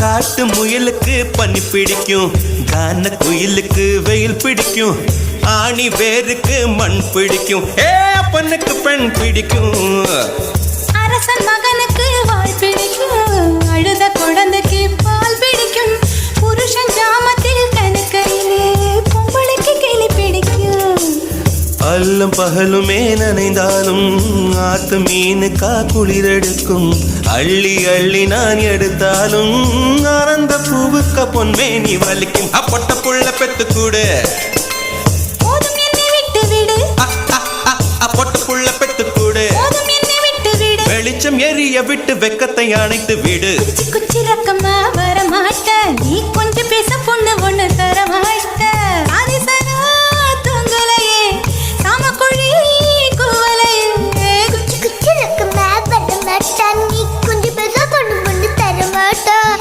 காட்டு முயலுக்கு பனி பிடிக்கும், கான குயிலுக்கு வெயில் பிடிக்கும், ஆணி வேருக்கு மண் பிடிக்கும், அப்பனுக்கு பெண் பிடிக்கும். அரசன் மகனுக்கு வாள் பிடிக்கும், அழுத குழந்தைக்கு பால் பிடிக்கும், புருஷன் ஜாமத்தில் கணக்கையிலே பொம்பளைக்கு கிளி பிடிக்கும். அல்லும் பகலுமே நனைந்தாலும் ஆத்து மீனுக்கா குளிரெடுக்கும், அள்ளி அள்ளி நான் எடுத்தாலும் ஆனந்த பூவுக்க பொன்மேனி வலிக்கும். அப்பொட்ட புள்ள பெத்து கூடு, போதும் என்னை விட்டு விடு, பொட்ட புள்ள பெத்து கூடு, போதும் என்னை விட்டு விடு, வெளிச்சம் எரிய விட்டு வெக்கத்தை அணைத்து விடு. குச்சி குச்சி ரக்கமா